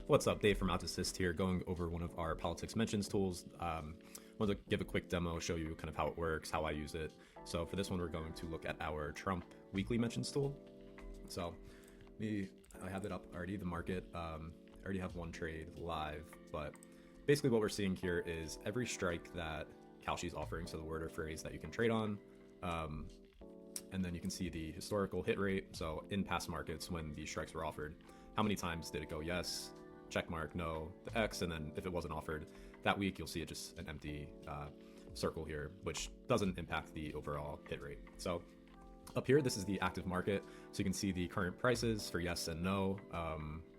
What's up, Dave from OutAssist here, going over one of our politics mentions tools. Wanted to give a quick demo, show you kind of how it works, how I use it. So for this one, we're going to look at our Trump weekly mentions tool. So I have it up already, the market. I already have one trade live, but basically what we're seeing here is every strike that Kalshi is offering, so the word or phrase that you can trade on, and then you can see the historical hit rate. So in past markets, when these strikes were offered, how many times did it go yes, check mark, no, the X, and then if it wasn't offered that week, you'll see it just an empty circle here, which doesn't impact the overall hit rate. So up here, this is the active market. So you can see the current prices for yes and no.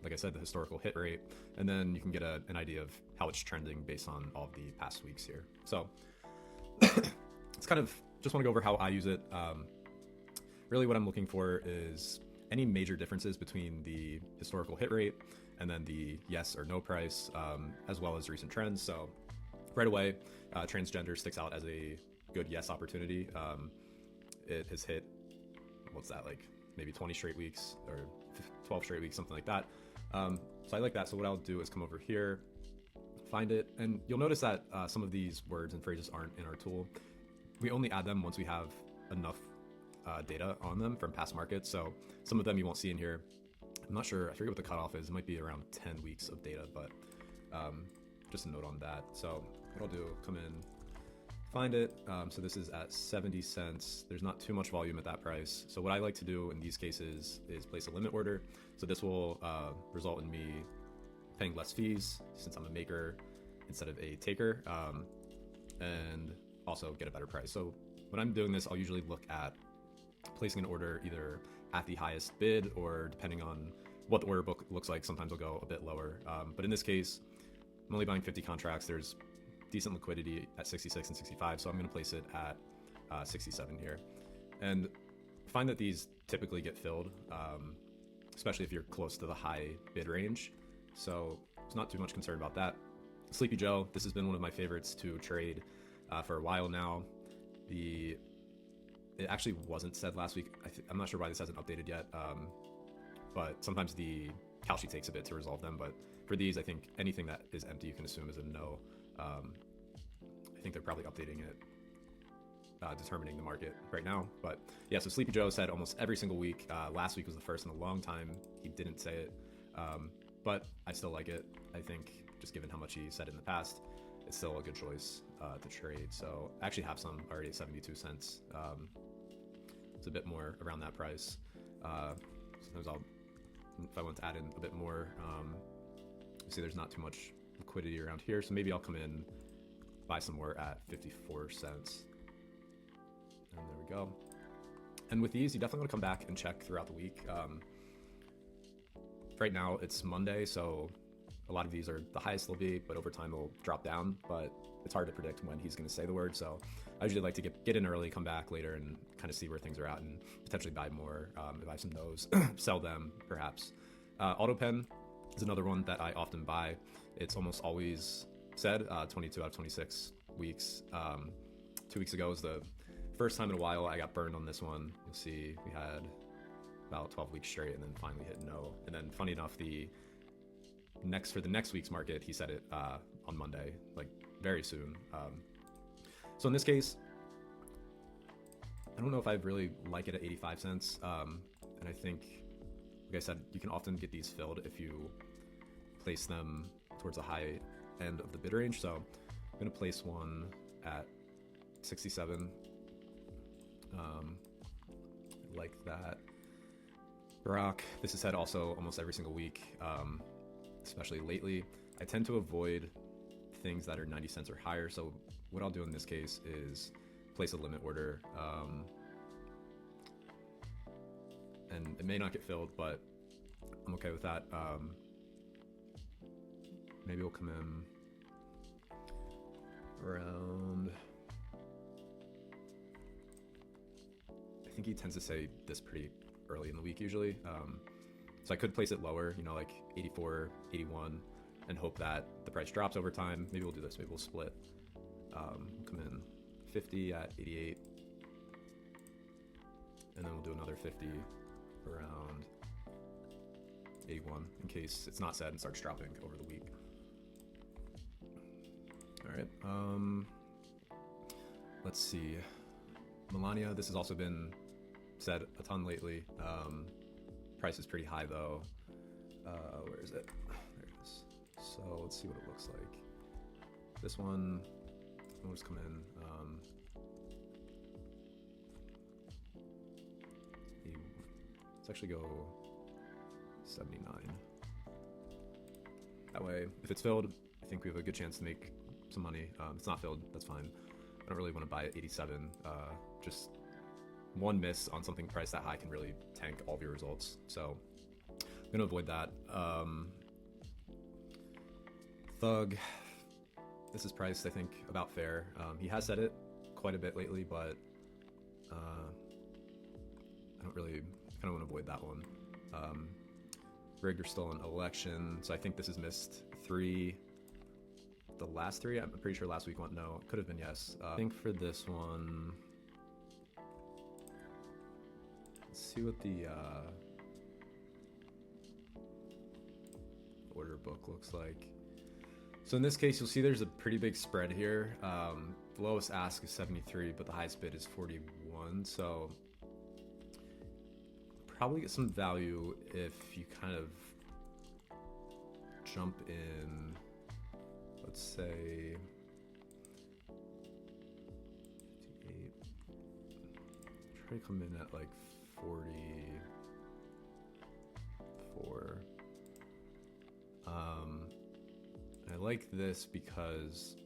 Like I said, the historical hit rate, and then you can get an idea of how it's trending based on all of the past weeks here. So it's kind of, just want to go over how I use it. Really what I'm looking for is any major differences between the historical hit rate and then the yes or no price, as well as recent trends. So right away, transgender sticks out as a good yes opportunity. It has hit, what's that, like maybe 20 straight weeks or 12 straight weeks, something like that. So I like that. So what I'll do is come over here, find it, and you'll notice that some of these words and phrases aren't in our tool. We only add them once we have enough data on them from past markets. So some of them you won't see in here. I'm not sure, I forget what the cutoff is. It might be around 10 weeks of data, but just a note on that. So what I'll do, come in, find it. So this is at 70 cents. There's not too much volume at that price. So what I like to do in these cases is place a limit order. So this will result in me paying less fees since I'm a maker instead of a taker, and also get a better price. So when I'm doing this, I'll usually look at placing an order either at the highest bid or depending on what the order book looks like, sometimes I'll go a bit lower. But in this case, I'm only buying 50 contracts. There's decent liquidity at 66 and 65, so I'm going to place it at 67 here. And find that these typically get filled, especially if you're close to the high bid range. So it's not too much concern about that. Sleepy Joe, this has been one of my favorites to trade for a while now. It actually wasn't said last week. I'm not sure why this hasn't updated yet, but sometimes the Kalshi takes a bit to resolve them. But for these, I think anything that is empty, you can assume is a no. I think they're probably updating it, determining the market right now. But yeah, so Sleepy Joe said almost every single week. Last week was the first in a long time he didn't say it, but I still like it. I think just given how much he said in the past, it's still a good choice to trade. So I actually have some already at 72 cents. It's a bit more around that price. Sometimes if I want to add in a bit more, see there's not too much liquidity around here. So maybe I'll come in, buy some more at 54 cents. And there we go. And with these, you definitely want to come back and check throughout the week. Right now it's Monday, so a lot of these are the highest they'll be, but over time they'll drop down, but it's hard to predict when he's going to say the word. So I usually like to get in early, come back later and kind of see where things are at and potentially buy more. If I have some no's, sell them perhaps. AutoPen is another one that I often buy. It's almost always said 22 out of 26 weeks. 2 weeks ago was the first time in a while I got burned on this one. You'll see we had about 12 weeks straight and then finally hit no. And then funny enough, for the next week's market, he said it on Monday, like very soon. So in this case, I don't know if I really like it at 85 cents. And I think, like I said, you can often get these filled if you place them towards the high end of the bid range. So I'm going to place one at 67. Like that. Barack, this is said also almost every single week, especially lately. I tend to avoid things that are 90 cents or higher. So what I'll do in this case is place a limit order. And it may not get filled, but I'm okay with that. Maybe we'll come in around, I think he tends to say this pretty early in the week usually. So I could place it lower, like 84, 81, and hope that the price drops over time. Maybe we'll do this, maybe we'll split. Come in 50 at 88, and then we'll do another 50 around 81 in case it's not set and starts dropping over the week. All right. Let's see. Melania, this has also been said a ton lately. Price is pretty high though. Where is it? There it is. So let's see what it looks like. This one, we'll just come in. Let's actually go 79. That way, if it's filled, I think we have a good chance to make some money. If it's not filled, that's fine. I don't really want to buy at 87. Just one miss on something priced that high can really tank all of your results. So I'm going to avoid that. Thug, this is priced, I think, about fair. He has said it quite a bit lately, but I don't really, kind of want to avoid that one. Rig, you're still in election, so I think this has missed 3. The last 3, I'm pretty sure last week went no. It could have been yes. I think for this one, let's see what the order book looks like. So in this case, you'll see there's a pretty big spread here. The lowest ask is 73, but the highest bid is 41. So probably get some value if you kind of jump in, let's say 58. Try to come in at like 44. I like this because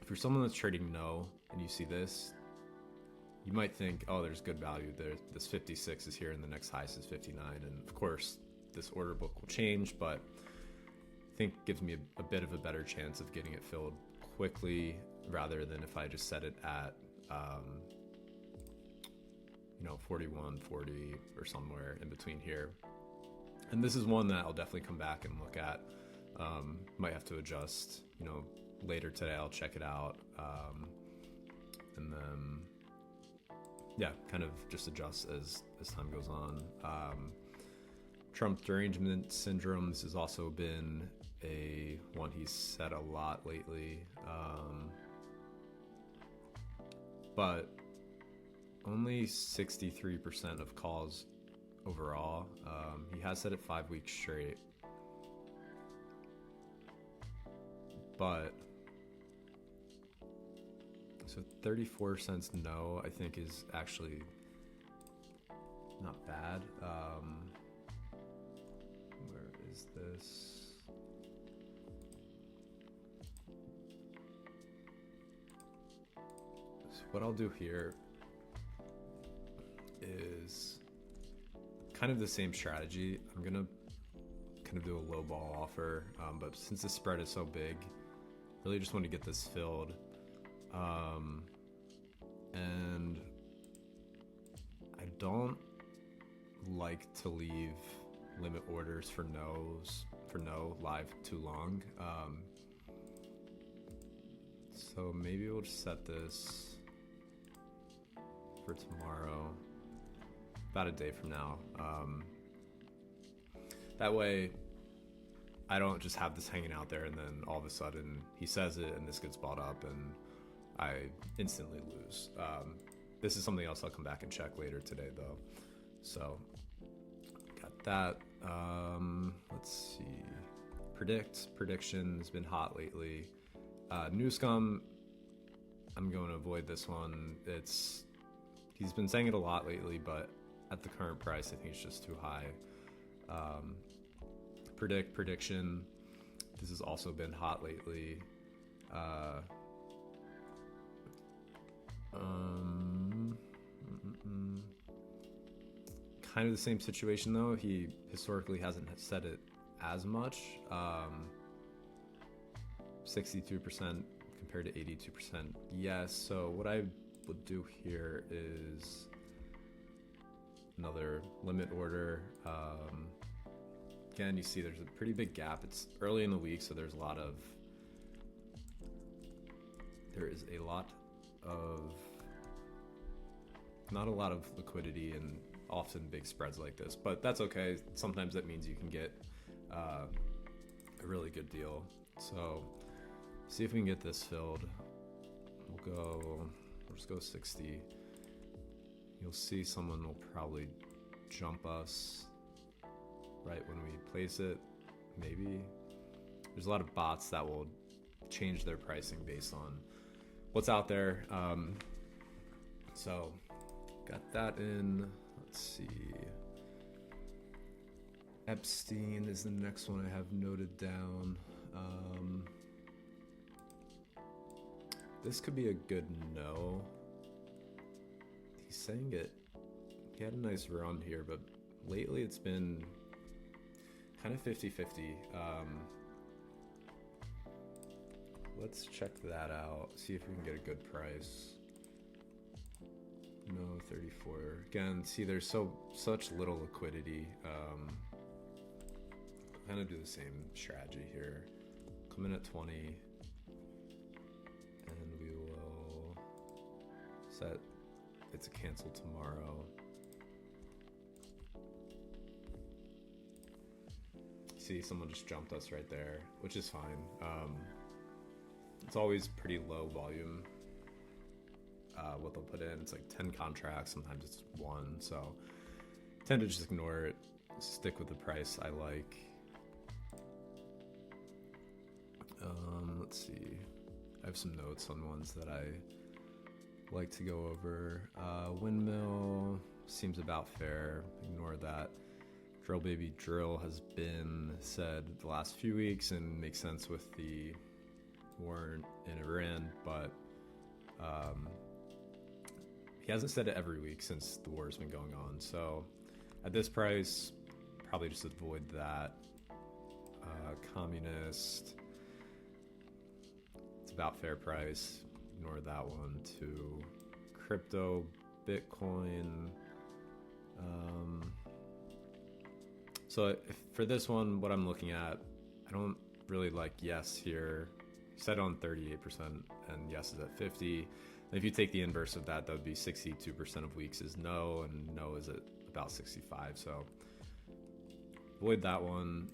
if you're someone that's trading no and you see this, you might think, oh, there's good value there. This 56 is here and the next highest is 59. And of course, this order book will change, but I think it gives me a bit of a better chance of getting it filled quickly rather than if I just set it at, 41, 40 or somewhere in between here. And this is one that I'll definitely come back and look at. Might have to adjust, later today. I'll check it out. And then, yeah, kind of just adjust as time goes on. Trump derangement syndrome. This has also been one he's said a lot lately. But only 63% of calls overall. He has said it 5 weeks straight. But so 34 cents no, I think is actually not bad. Where is this? So what I'll do here is kind of the same strategy. I'm gonna kind of do a low ball offer, but since the spread is so big, really just want to get this filled. And I don't like to leave limit orders for no live too long. So maybe we'll just set this for tomorrow, about a day from now. That way I don't just have this hanging out there and then all of a sudden he says it and this gets bought up and I instantly lose. This is something else I'll come back and check later today though. So got that. Let's see. Prediction has been hot lately. New Scum, I'm going to avoid this one. He's been saying it a lot lately, but at the current price, I think it's just too high. Prediction, this has also been hot lately. Kind of the same situation though. He historically hasn't said it as much. 62% compared to 82%. Yes. So what I would do here is another limit order. Again, you see there's a pretty big gap. It's early in the week, so there is a lot of not a lot of liquidity, and often big spreads like this, but that's okay. Sometimes that means you can get a really good deal. So see if we can get this filled. We'll just go 60. You'll see someone will probably jump us right when we place it. Maybe there's a lot of bots that will change their pricing based on what's out there. So got that in. Let's see. Epstein is the next one I have noted down. This could be a good no. He's saying it. He had a nice run here, but lately it's been kind of 50-50. Let's check that out. See if we can get a good price. No, 34. Again, see, there's such little liquidity. Kind of do the same strategy here. Come in at 20, and we will set. It's a cancel tomorrow. See, someone just jumped us right there, which is fine. It's always pretty low volume. What they'll put in, it's like 10 contracts, sometimes it's 1, so I tend to just ignore it, stick with the price I like. Let's see, I have some notes on ones that I like to go over. Windmill seems about fair, ignore that. Drill Baby Drill has been said the last few weeks and makes sense with the war in Iran, but he hasn't said it every week since the war's been going on. So at this price, probably just avoid that. Communist, it's about fair price. Ignore that one too. Crypto, Bitcoin. So for this one, what I'm looking at, I don't really like yes here. Set on 38% and yes is at 50. And if you take the inverse of that, that would be 62% of weeks is no, and no is at about 65. So avoid that one.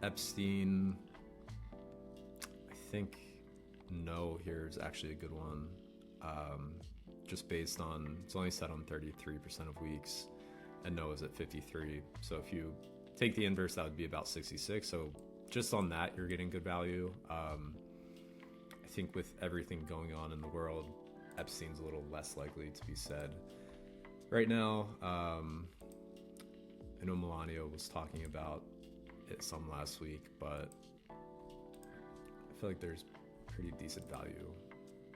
Epstein, I think no here is actually a good one. Just based on, it's only set on 33% of weeks, and no is at 53. So if you take the inverse, that would be about 66. So just on that, you're getting good value. I think with everything going on in the world, Epstein's a little less likely to be said right now. I know Melania was talking about it some last week, but I feel like there's pretty decent value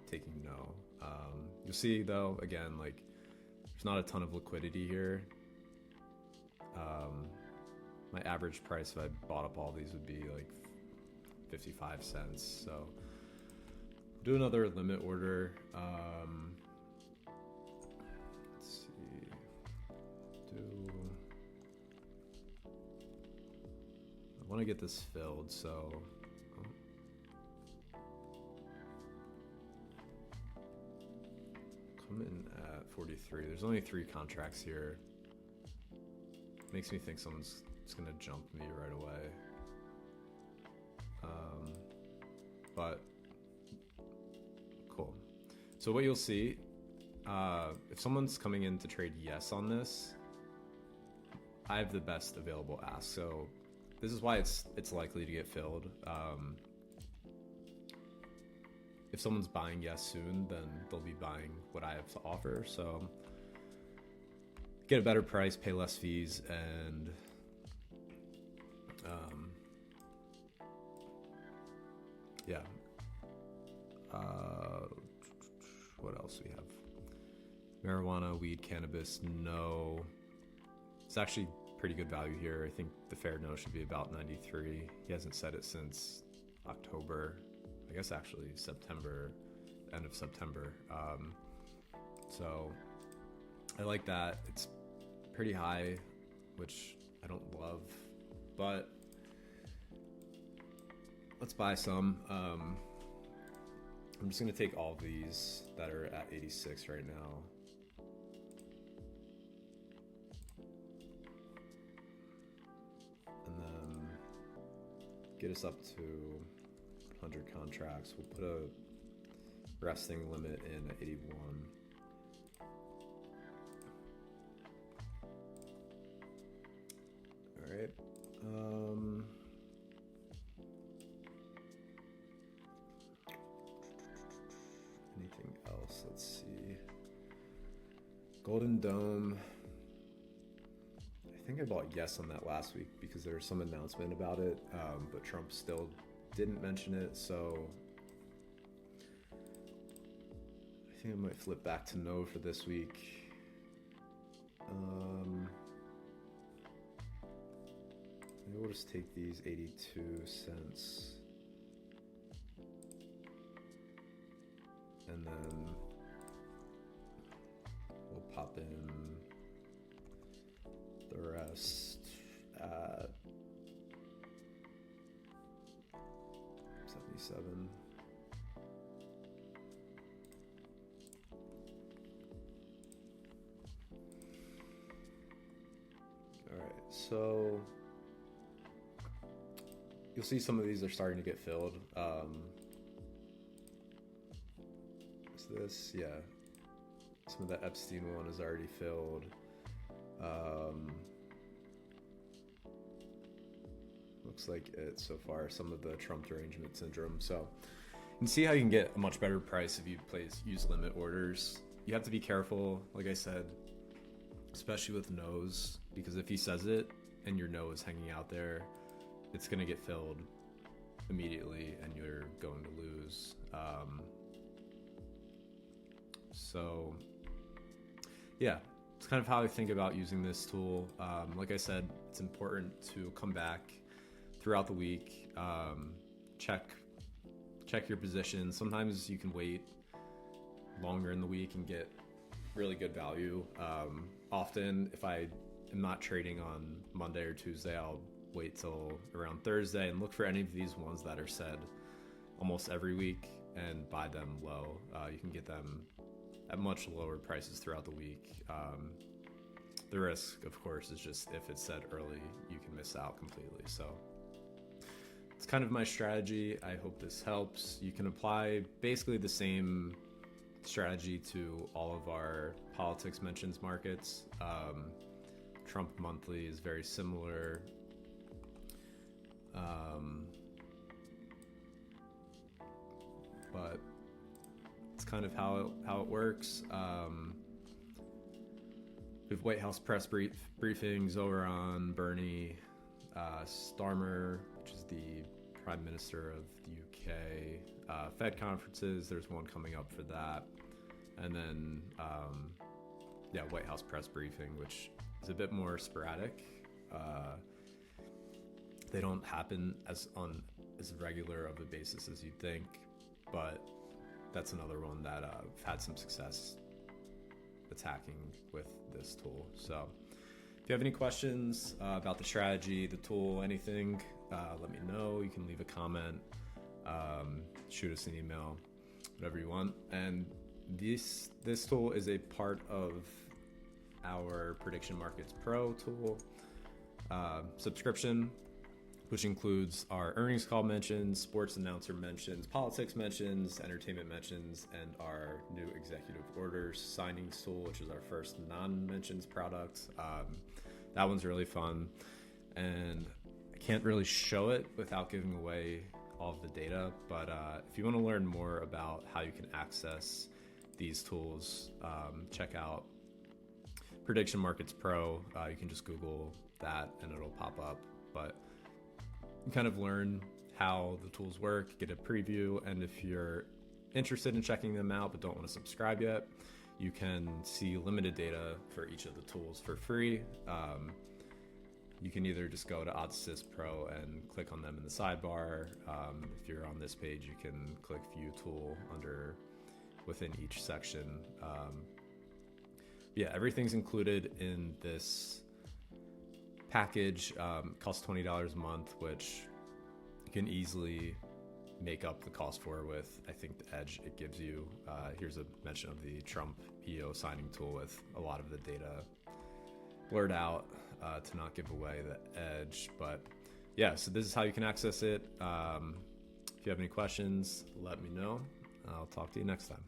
taking no. You'll see though, again, like there's not a ton of liquidity here. My average price if I bought up all these would be like 55 cents. So do another limit order. Let's see. I want to get this filled, so come in at 43. There's only 3 contracts here. Makes me think someone's just gonna jump me right away. But cool. So what you'll see, if someone's coming in to trade yes on this, I have the best available ask. So this is why it's likely to get filled. If someone's buying yes soon, then they'll be buying what I have to offer. So get a better price, pay less fees, and yeah. What else we have? Marijuana, weed, cannabis, no. It's actually pretty good value here. I think the fair no should be about 93. He hasn't said it since October. I guess actually September, end of September. So I like that. It's pretty high, which I don't love, but let's buy some. I'm just gonna take all of these that are at 86 right now. get us up to 100 contracts. We'll put a resting limit in at 81. All right. Anything else? Let's see. Golden Dome. I think I bought yes on that last week because there was some announcement about it, but Trump still didn't mention it, so I think I might flip back to no for this week. Maybe we'll just take these 82 cents and then we'll pop in the rest at 77. All right, so you'll see some of these are starting to get filled. Is this? Yeah. Some of the Epstein one is already filled. Looks like it so far. Some of the Trump derangement syndrome. So you can see how you can get a much better price if you use limit orders. You have to be careful, like I said, especially with no's, because if he says it and your no is hanging out there, it's going to get filled immediately and you're going to lose. So yeah, it's kind of how I think about using this tool. Like I said, it's important to come back throughout the week, check your position. Sometimes you can wait longer in the week and get really good value. Often if I am not trading on Monday or Tuesday, I'll wait till around Thursday and look for any of these ones that are said almost every week and buy them low. You can get them at much lower prices throughout the week. The risk, of course, is just if it's said early, you can miss out completely. So it's kind of my strategy. I hope this helps. You can apply basically the same strategy to all of our politics mentions markets. Trump monthly is very similar. But it's kind of how it works. We have White House press briefings over on Bernie. Starmer, which is the Prime Minister of the UK. Fed conferences, there's one coming up for that. And then, White House press briefing, which is a bit more sporadic. They don't happen as regular of a basis as you'd think, but that's another one that I've had some success attacking with this tool. So if you have any questions about the strategy, the tool, anything, let me know. You can leave a comment, shoot us an email, whatever you want. And this tool is a part of our Prediction Markets Pro tool subscription, which includes our earnings call mentions, sports announcer mentions, politics mentions, entertainment mentions, and our new executive orders signings tool, which is our first non-mentions product. That one's really fun, and I can't really show it without giving away all of the data, but if you want to learn more about how you can access these tools, check out Prediction Markets Pro. You can just Google that and it'll pop up, but you kind of learn how the tools work, get a preview, and if you're interested in checking them out but don't want to subscribe yet, you can see limited data for each of the tools for free. You can either just go to OddsSys Pro and click on them in the sidebar. If you're on this page, you can click View Tool within each section. Everything's included in this package. Costs $20 a month, which you can easily make up the cost for with, I think, the edge it gives you. Here's a mention of the Trump EO signing tool with a lot of the data blurred out to not give away the edge, but yeah, so this is how you can access it. If you have any questions, let me know. I'll talk to you next time.